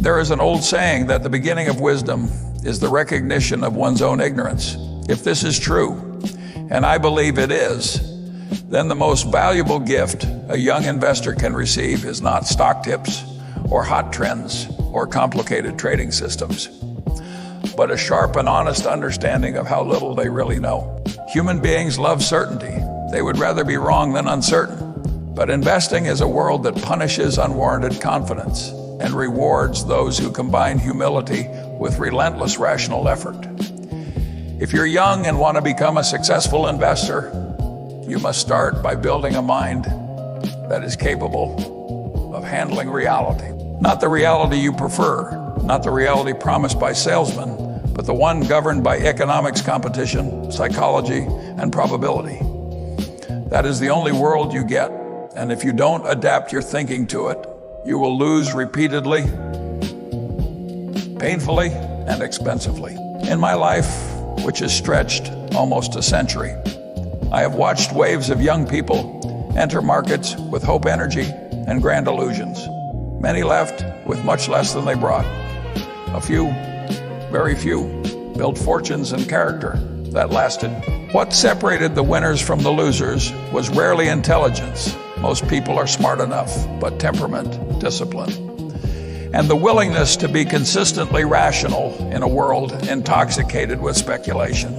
There is an old saying that the beginning of wisdom is the recognition of one's own ignorance. If this is true, and I believe it is, then the most valuable gift a young investor can receive is not stock tips or hot trends or complicated trading systems, but a sharp and honest understanding of how little they really know. Human beings love certainty. They would rather be wrong than uncertain. But investing is a world that punishes unwarranted confidence and rewards those who combine humility with relentless rational effort. If you're young and want to become a successful investor, you must start by building a mind that is capable of handling reality. Not the reality you prefer, not the reality promised by salesmen, but the one governed by economics, competition, psychology, and probability. That is the only world you get, and if you don't adapt your thinking to it, you will lose repeatedly, painfully, and expensively. In my life, which has stretched almost a century, I have watched waves of young people enter markets with hope, energy, and grand illusions. Many left with much less than they brought. A few, very few, built fortunes and character that lasted. What separated the winners from the losers was rarely intelligence. Most people are smart enough, but temperament, discipline, and the willingness to be consistently rational in a world intoxicated with speculation.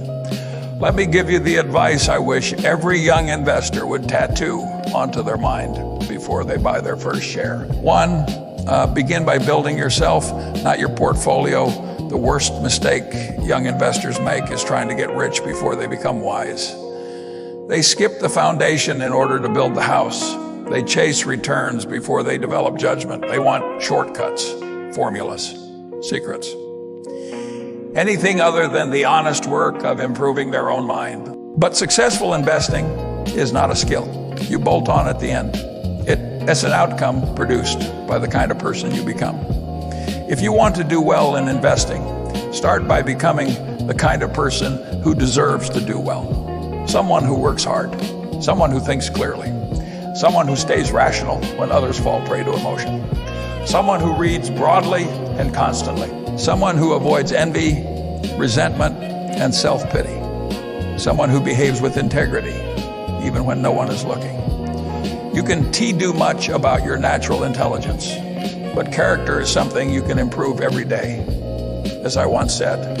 Let me give you the advice I wish every young investor would tattoo onto their mind before they buy their first share. One, begin by building yourself, not your portfolio. The worst mistake young investors make is trying to get rich before they become wise. They skip the foundation in order to build the house. They chase returns before they develop judgment. They want shortcuts, formulas, secrets. Anything other than the honest work of improving their own mind. But successful investing is not a skill. You bolt on at the end. It's an outcome produced by the kind of person you become. If you want to do well in investing, start by becoming the kind of person who deserves to do well. Someone who works hard, someone who thinks clearly, someone who stays rational when others fall prey to emotion, someone who reads broadly and constantly, someone who avoids envy, resentment, and self-pity, someone who behaves with integrity, even when no one is looking. You can do much about your natural intelligence, but character is something you can improve every day. As I once said,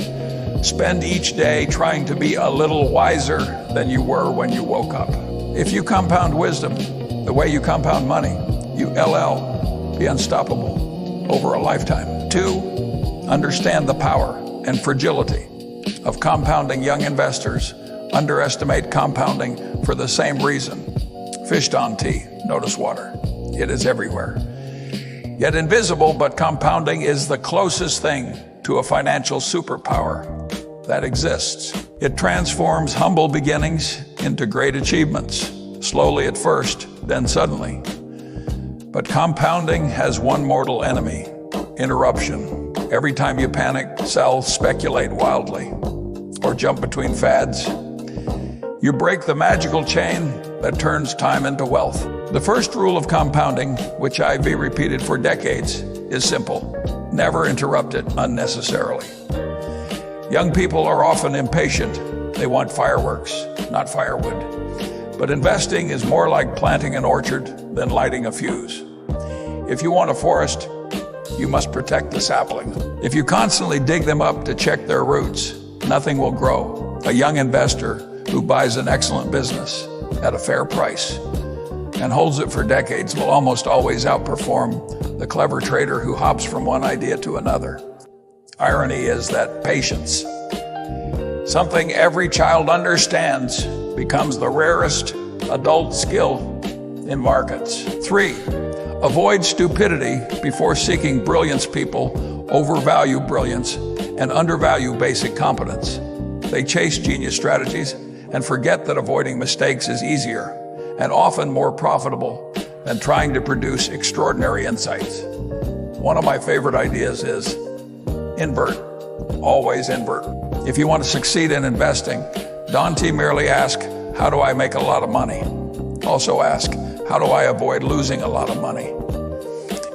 spend each day trying to be a little wiser than you were when you woke up. If you compound wisdom the way you compound money, you be unstoppable over a lifetime. 2, understand the power and fragility of compounding. Young investors underestimate compounding for the same reason. Fish don't tea, notice water. It is everywhere. Yet invisible, but compounding is the closest thing to a financial superpower that exists. It transforms humble beginnings into great achievements, slowly at first, then suddenly. But compounding has one mortal enemy: interruption. Every time you panic, sell, speculate wildly, or jump between fads, you break the magical chain that turns time into wealth. The first rule of compounding, which I've repeated for decades, is simple: never interrupt it unnecessarily. Young people are often impatient. They want fireworks, not firewood. But investing is more like planting an orchard than lighting a fuse. If you want a forest, you must protect the saplings. If you constantly dig them up to check their roots, nothing will grow. A young investor who buys an excellent business at a fair price and holds it for decades will almost always outperform the clever trader who hops from one idea to another. Irony is that patience, something every child understands, becomes the rarest adult skill in markets. 3, avoid stupidity before seeking brilliance. People overvalue brilliance and undervalue basic competence. They chase genius strategies and forget that avoiding mistakes is easier and often more profitable than trying to produce extraordinary insights. One of my favorite ideas is invert, always invert. If you want to succeed in investing, don't merely ask, how do I make a lot of money? Also ask, how do I avoid losing a lot of money?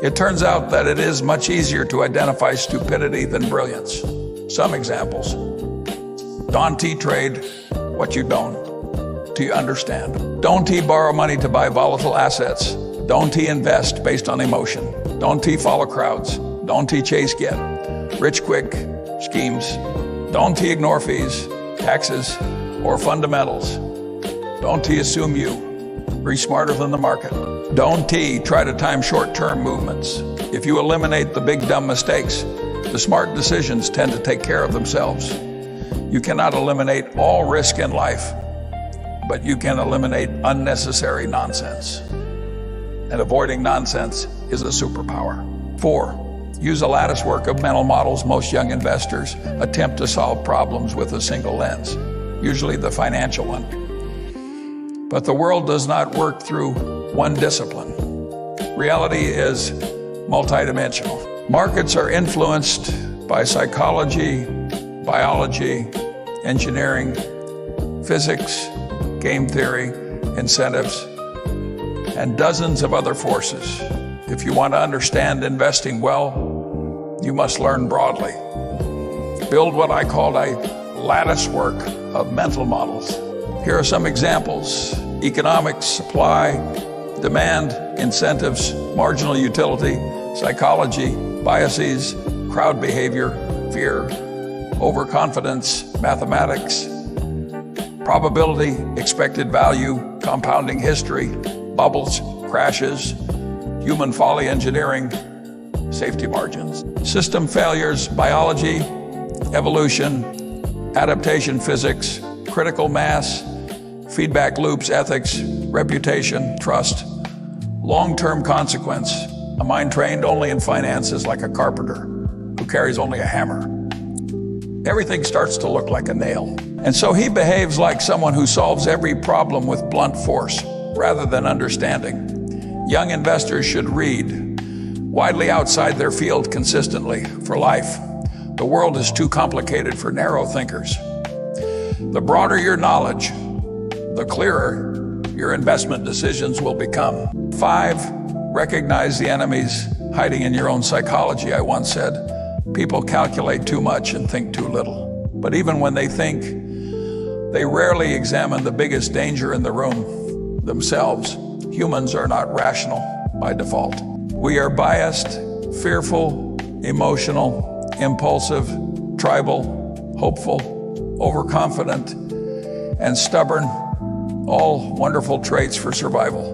It turns out that it is much easier to identify stupidity than brilliance. Some examples. Don't trade what you don't understand. Don't borrow money to buy volatile assets. Don't invest based on emotion. Don't follow crowds. Don't chase get rich quick schemes. Don't ignore fees, taxes, or fundamentals. Don't assume be smarter than the market. Don't try to time short-term movements. If you eliminate the big dumb mistakes, the smart decisions tend to take care of themselves. You cannot eliminate all risk in life, but you can eliminate unnecessary nonsense. And avoiding nonsense is a superpower. 4, use a lattice work of mental models. Most young investors attempt to solve problems with a single lens, usually the financial one. But the world does not work through one discipline. Reality is multidimensional. Markets are influenced by psychology, biology, engineering, physics, game theory, incentives, and dozens of other forces. If you want to understand investing well, you must learn broadly. Build what I call a lattice work of mental models. Here are some examples: economics, supply, demand, incentives, marginal utility, psychology, biases, crowd behavior, fear, overconfidence, mathematics, probability, expected value, compounding history, bubbles, crashes, human folly engineering, safety margins, system failures, biology, evolution, adaptation physics, critical mass, feedback loops, ethics, reputation, trust, long-term consequence. A mind trained only in finance is like a carpenter who carries only a hammer. Everything starts to look like a nail. And so he behaves like someone who solves every problem with blunt force rather than understanding. Young investors should read widely outside their field consistently for life. The world is too complicated for narrow thinkers. The broader your knowledge, the clearer your investment decisions will become. 5, recognize the enemies hiding in your own psychology. I once said, people calculate too much and think too little. But even when they think, they rarely examine the biggest danger in the room, themselves. Humans are not rational by default. We are biased, fearful, emotional, impulsive, tribal, hopeful, overconfident, and stubborn, all wonderful traits for survival.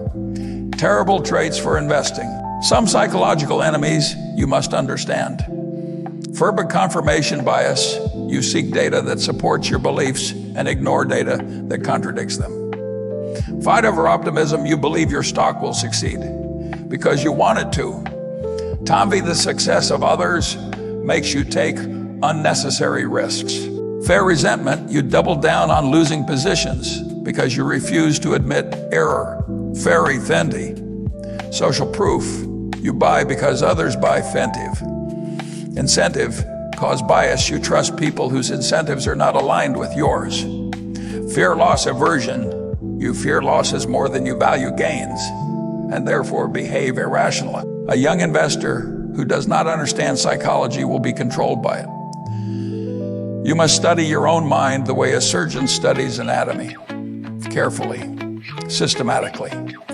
Terrible traits for investing. Some psychological enemies you must understand. Fervent confirmation bias. You seek data that supports your beliefs and ignore data that contradicts them. Fight over optimism. You believe your stock will succeed because you want it to. Envy the success of others makes you take unnecessary risks. Fair resentment. You double down on losing positions because you refuse to admit error. Fairy Fendi. Social proof. You buy because others buy Fentive. Incentive. Cause bias. You trust people whose incentives are not aligned with yours. Fear loss aversion. You fear losses more than you value gains, and therefore behave irrationally. A young investor who does not understand psychology will be controlled by it. You must study your own mind the way a surgeon studies anatomy, carefully, systematically,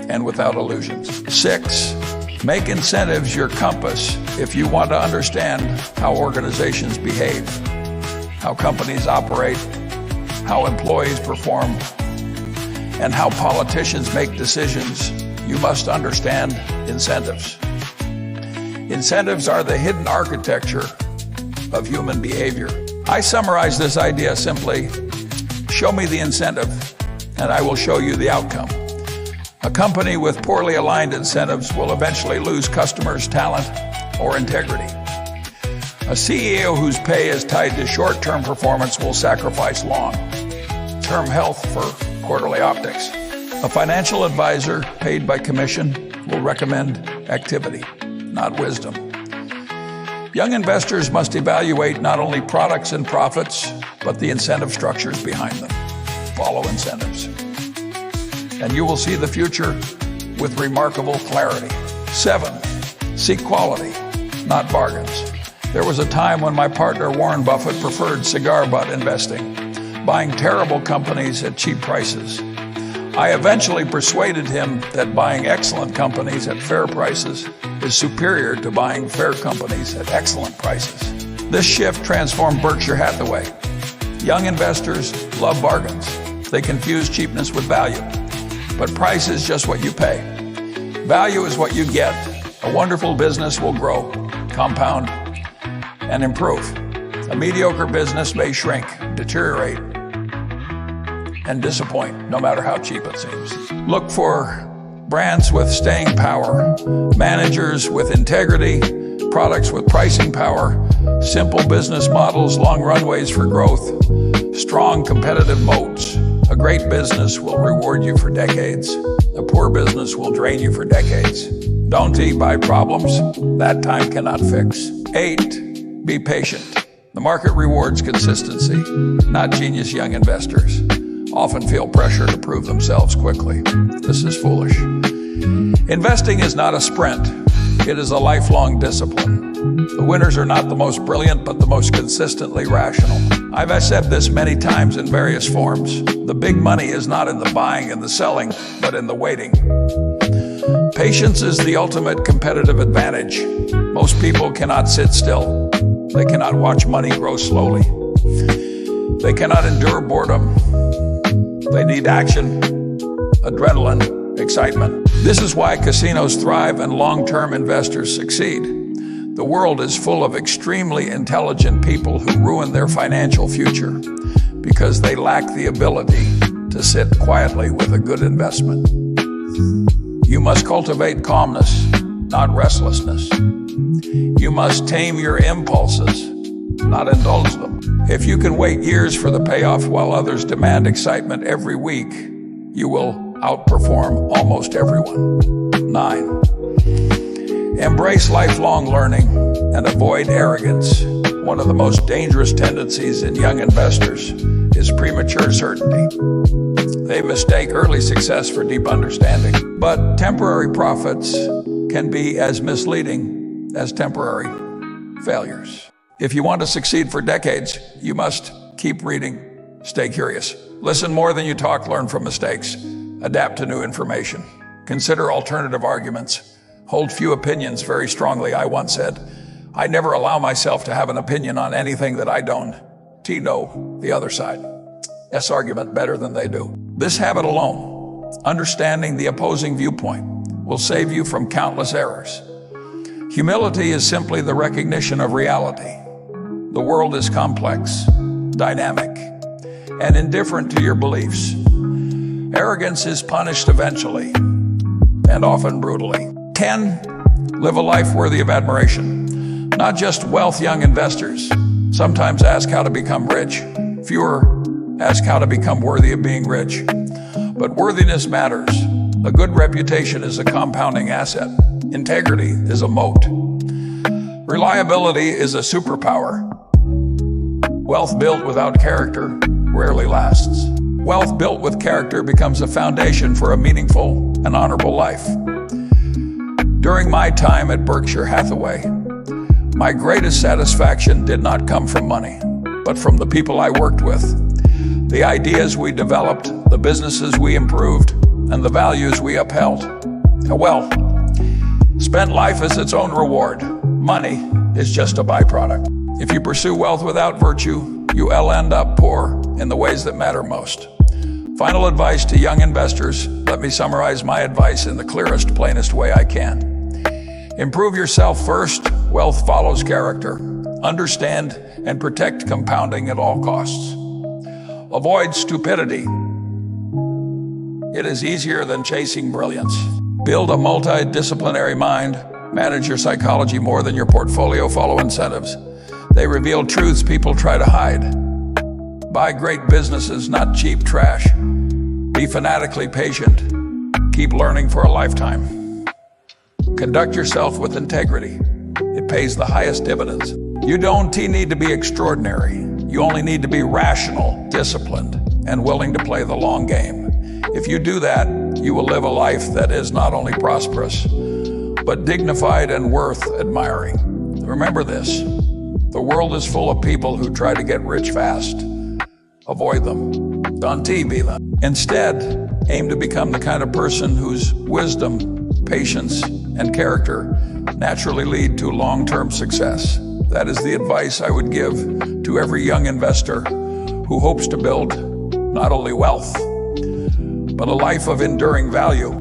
and without illusions. 6, make incentives your compass if you want to understand how organizations behave, how companies operate, how employees perform, and how politicians make decisions. You must understand incentives. Incentives are the hidden architecture of human behavior. I summarize this idea simply: show me the incentive, and I will show you the outcome. A company with poorly aligned incentives will eventually lose customers, talent, or integrity. A CEO whose pay is tied to short-term performance will sacrifice long-term health for quarterly optics. A financial advisor paid by commission will recommend activity, not wisdom. Young investors must evaluate not only products and profits, but the incentive structures behind them. Follow incentives, and you will see the future with remarkable clarity. 7, Seek quality, not bargains. There was a time when my partner Warren Buffett preferred cigar butt investing, buying terrible companies at cheap prices. I eventually persuaded him that buying excellent companies at fair prices is superior to buying fair companies at excellent prices. This shift transformed Berkshire Hathaway. Young investors love bargains. They confuse cheapness with value. But price is just what you pay. Value is what you get. A wonderful business will grow, compound, and improve. A mediocre business may shrink, deteriorate, and disappoint, no matter how cheap it seems. Look for brands with staying power, managers with integrity, products with pricing power, simple business models, long runways for growth, strong competitive moats. A great business will reward you for decades. A poor business will drain you for decades. Don't buy problems that time cannot fix. 8, be patient. The market rewards consistency, not genius young investors. Often feel pressure to prove themselves quickly. This is foolish. Investing is not a sprint. It is a lifelong discipline. The winners are not the most brilliant, but the most consistently rational. I've said this many times in various forms. The big money is not in the buying and the selling, but in the waiting. Patience is the ultimate competitive advantage. Most people cannot sit still. They cannot watch money grow slowly. They cannot endure boredom. They need action, adrenaline, excitement. This is why casinos thrive and long-term investors succeed. The world is full of extremely intelligent people who ruin their financial future because they lack the ability to sit quietly with a good investment. You must cultivate calmness, not restlessness. You must tame your impulses, not indulge them. If you can wait years for the payoff while others demand excitement every week, you will outperform almost everyone. 9. Embrace lifelong learning and avoid arrogance. One of the most dangerous tendencies in young investors is premature certainty. They mistake early success for deep understanding. But temporary profits can be as misleading as temporary failures. If you want to succeed for decades, you must keep reading, stay curious. Listen more than you talk, learn from mistakes, adapt to new information. Consider alternative arguments. Hold few opinions very strongly. I once said, I never allow myself to have an opinion on anything that I don't know the other side. S argument better than they do. This habit alone, understanding the opposing viewpoint, will save you from countless errors. Humility is simply the recognition of reality. The world is complex, dynamic, and indifferent to your beliefs. Arrogance is punished eventually, and often brutally. 10, live a life worthy of admiration. Not just wealth young investors sometimes ask how to become rich. Fewer ask how to become worthy of being rich. But worthiness matters. A good reputation is a compounding asset. Integrity is a moat. Reliability is a superpower. Wealth built without character rarely lasts. Wealth built with character becomes a foundation for a meaningful and honorable life. During my time at Berkshire Hathaway, my greatest satisfaction did not come from money, but from the people I worked with, the ideas we developed, the businesses we improved, and the values we upheld. Well, spent life is its own reward. Money is just a byproduct. If you pursue wealth without virtue, you'll end up poor in the ways that matter most. Final advice to young investors, let me summarize my advice in the clearest, plainest way I can. Improve yourself first, wealth follows character. Understand and protect compounding at all costs. Avoid stupidity. It is easier than chasing brilliance. Build a multidisciplinary mind. Manage your psychology more than your portfolio. Follow incentives. They reveal truths people try to hide. Buy great businesses, not cheap trash. Be fanatically patient. Keep learning for a lifetime. Conduct yourself with integrity. It pays the highest dividends. You don't need to be extraordinary. You only need to be rational, disciplined, and willing to play the long game. If you do that, you will live a life that is not only prosperous, but dignified and worth admiring. Remember this: the world is full of people who try to get rich fast. Avoid them. It's on TV. Instead, aim to become the kind of person whose wisdom, patience, and character naturally lead to long-term success. That is the advice I would give to every young investor who hopes to build not only wealth, but a life of enduring value.